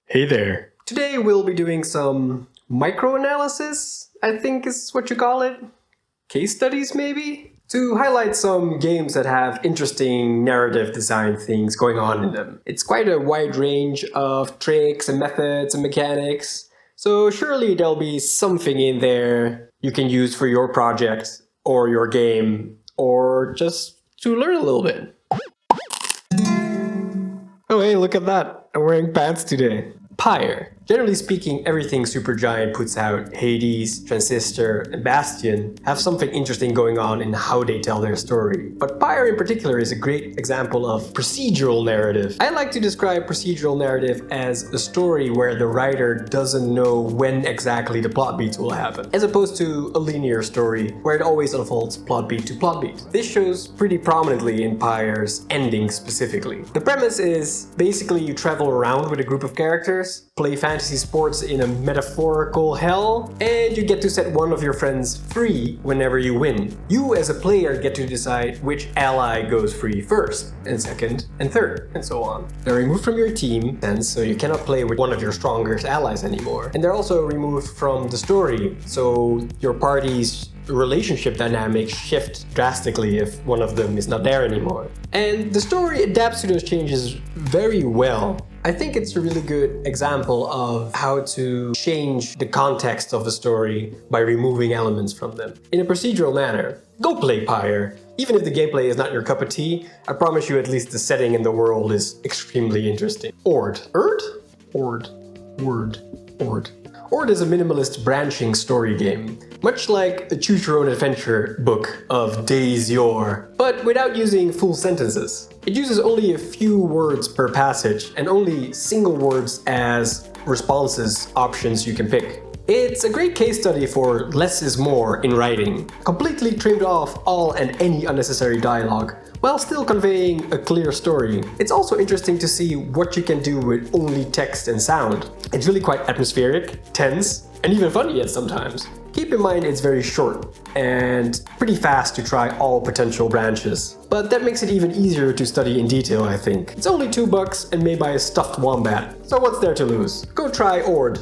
Hey there. Today we'll be doing some microanalysis, I think is what you call it. Case studies maybe? To highlight some games that have interesting narrative design things going on in them. It's quite a wide range of tricks and methods and mechanics, so surely there'll be something in there you can use for your project or your game, or just to learn a little bit. Oh hey, look at that! I'm wearing pants today. Pyre. Generally speaking, everything Supergiant puts out, Hades, Transistor, and Bastion, have something interesting going on in how they tell their story. But Pyre in particular is a great example of procedural narrative. I like to describe procedural narrative as a story where the writer doesn't know when exactly the plot beats will happen, as opposed to a linear story where it always unfolds plot beat to plot beat. This shows pretty prominently in Pyre's ending specifically. The premise is basically you travel around with a group of characters, play fantasy sports in a metaphorical hell, and you get to set one of your friends free whenever you win. You as a player get to decide which ally goes free first, and second, and third, and so on. They're removed from your team, and so you cannot play with one of your strongest allies anymore. And they're also removed from the story, so your party's relationship dynamics shift drastically if one of them is not there anymore. And the story adapts to those changes very well. I think it's a really good example of how to change the context of a story by removing elements from them in a procedural manner. Go play Pyre. Even if the gameplay is not your cup of tea, I promise you at least the setting and the world is extremely interesting. Ord. Ord is a minimalist branching story game, much like a choose-your-own-adventure book of days yore, but without using full sentences. It uses only a few words per passage and only single words as responses options you can pick. It's a great case study for less is more in writing, completely trimmed off all and any unnecessary dialogue, while still conveying a clear story. It's also interesting to see what you can do with only text and sound. It's really quite atmospheric, tense, and even funny at sometimes. Keep in mind it's very short and pretty fast to try all potential branches. But that makes it even easier to study in detail, I think. It's only $2 and made by a stuffed wombat, so what's there to lose? Go try Ord.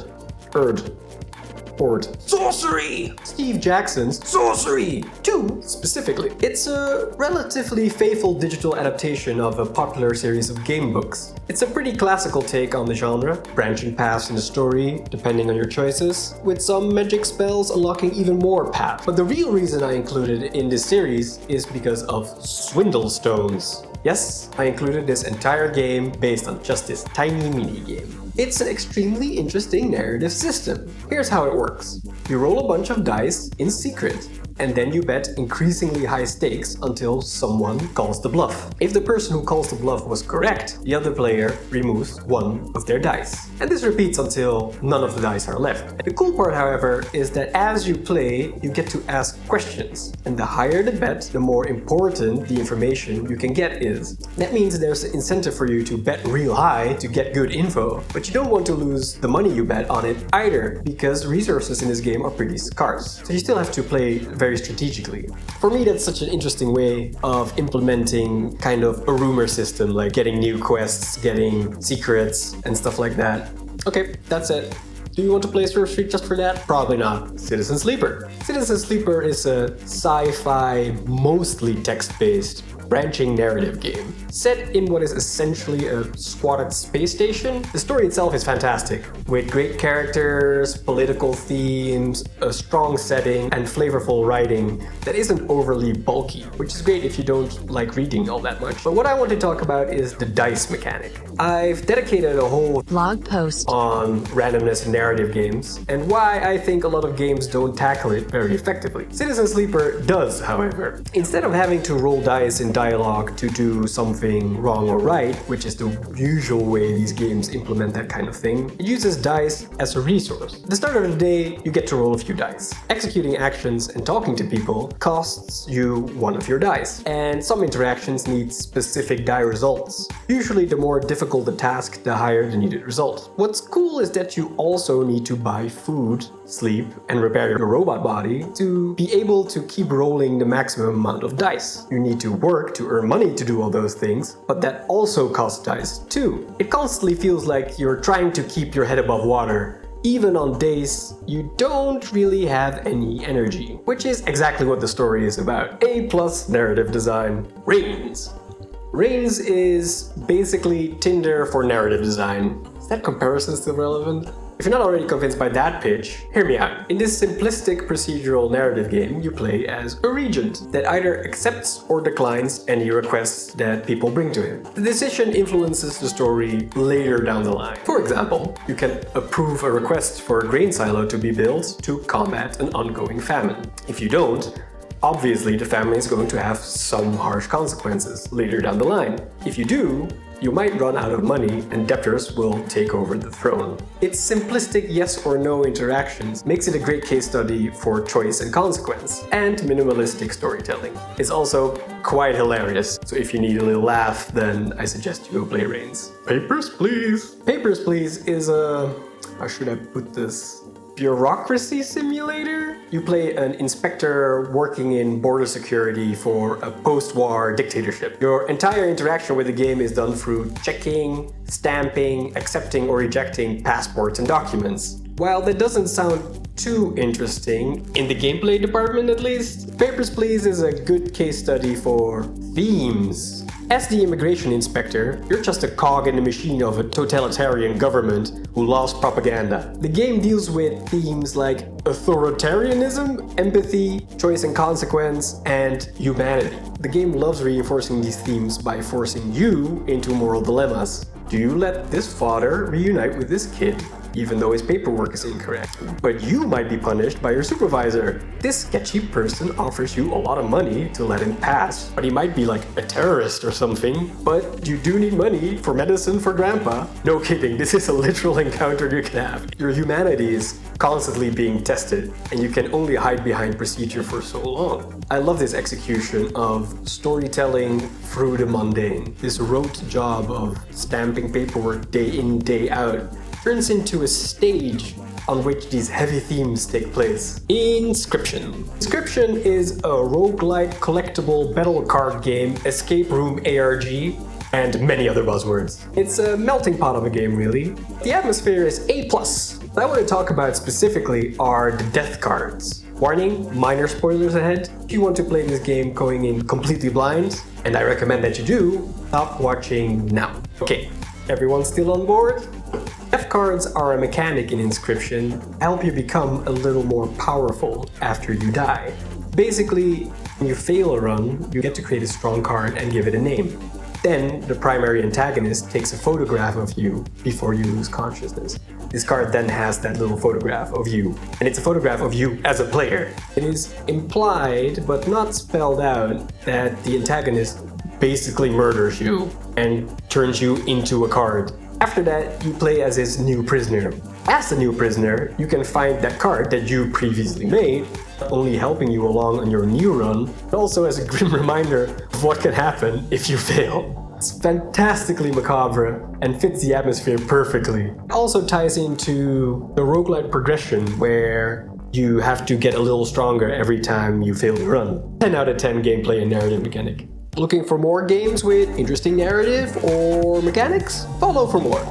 Sorcery! Steve Jackson's Sorcery 2 specifically. It's a relatively faithful digital adaptation of a popular series of game books. It's a pretty classical take on the genre, branching paths in the story depending on your choices, with some magic spells unlocking even more paths. But the real reason I included it in this series is because of Swindle Stones. Yes, I included this entire game based on just this tiny mini game. It's an extremely interesting narrative system. Here's how it works. You roll a bunch of dice in secret, and then you bet increasingly high stakes until someone calls the bluff. If the person who calls the bluff was correct, the other player removes one of their dice. And this repeats until none of the dice are left. The cool part, however, is that as you play, you get to ask questions. And the higher the bet, the more important the information you can get is. That means there's an incentive for you to bet real high to get good info. But you don't want to lose the money you bet on it either, because resources in this game are pretty scarce. So you still have to play very strategically. For me, that's such an interesting way of implementing kind of a rumor system, like getting new quests, getting secrets, and stuff like that. Okay, that's it. Do you want to play Sorcery just for that? Probably not. Citizen Sleeper. Citizen Sleeper is a sci-fi, mostly text-based branching narrative game. Set in what is essentially a squatted space station, the story itself is fantastic, with great characters, political themes, a strong setting, and flavorful writing that isn't overly bulky, which is great if you don't like reading all that much. But what I want to talk about is the dice mechanic. I've dedicated a whole blog post on randomness in narrative games, and why I think a lot of games don't tackle it very effectively. Citizen Sleeper does, however. Instead of having to roll dice in dialogue to do something wrong or right, which is the usual way these games implement that kind of thing, it uses dice as a resource. At the start of the day, you get to roll a few dice. Executing actions and talking to people costs you one of your dice, and some interactions need specific die results. Usually the more difficult the task, the higher the needed result. What's cool is that you also need to buy food, sleep, and repair your robot body to be able to keep rolling the maximum amount of dice. You need to work work to earn money to do all those things, but that also costs dice too. It constantly feels like you're trying to keep your head above water, even on days you don't really have any energy, which is exactly what the story is about. A+ narrative design. Reigns. Reigns is basically Tinder for narrative design. Is that comparison still relevant? If you're not already convinced by that pitch, hear me out. In this simplistic procedural narrative game, you play as a regent that either accepts or declines any requests that people bring to him. The decision influences the story later down the line. For example, you can approve a request for a grain silo to be built to combat an ongoing famine. If you don't, obviously the family is going to have some harsh consequences later down the line. If you do, you might run out of money and debtors will take over the throne. Its simplistic yes or no interactions makes it a great case study for choice and consequence, and minimalistic storytelling. It's also quite hilarious, so if you need a little laugh, then I suggest you go play Reigns. Papers, please! Papers, Please is a... how should I put this? Bureaucracy simulator? You play an inspector working in border security for a post-war dictatorship. Your entire interaction with the game is done through checking, stamping, accepting or rejecting passports and documents. While that doesn't sound too interesting, in the gameplay department at least, Papers, Please is a good case study for themes. As the immigration inspector, you're just a cog in the machine of a totalitarian government who loves propaganda. The game deals with themes like authoritarianism, empathy, choice and consequence, and humanity. The game loves reinforcing these themes by forcing you into moral dilemmas. Do you let this father reunite with this kid, even though his paperwork is incorrect? But you might be punished by your supervisor. This sketchy person offers you a lot of money to let him pass, but he might be like a terrorist or something. But you do need money for medicine for grandpa. No kidding, this is a literal encounter you can have. Your humanity is constantly being tested, and you can only hide behind procedure for so long. I love this execution of storytelling through the mundane. This rote job of stamping paperwork day in, day out turns into a stage on which these heavy themes take place. Inscryption. Inscryption is a roguelike collectible battle card game, escape room ARG, and many other buzzwords. It's a melting pot of a game, really. The atmosphere is A+. What I want to talk about specifically are the death cards. Warning, minor spoilers ahead. If you want to play this game going in completely blind, and I recommend that you do, stop watching now. Okay, everyone still on board? Death cards are a mechanic in Inscryption that help you become a little more powerful after you die. Basically, when you fail a run, you get to create a strong card and give it a name. Then, the primary antagonist takes a photograph of you before you lose consciousness. This card then has that little photograph of you, and it's a photograph of you as a player. It is implied, but not spelled out, that the antagonist basically murders you and turns you into a card. After that, you play as his new prisoner. As the new prisoner, you can find that card that you previously made, not only helping you along on your new run, but also as a grim reminder of what can happen if you fail. It's fantastically macabre and fits the atmosphere perfectly. It also ties into the roguelike progression where you have to get a little stronger every time you fail the run. 10 out of 10 gameplay and narrative mechanic. Looking for more games with interesting narrative or mechanics? Follow for more.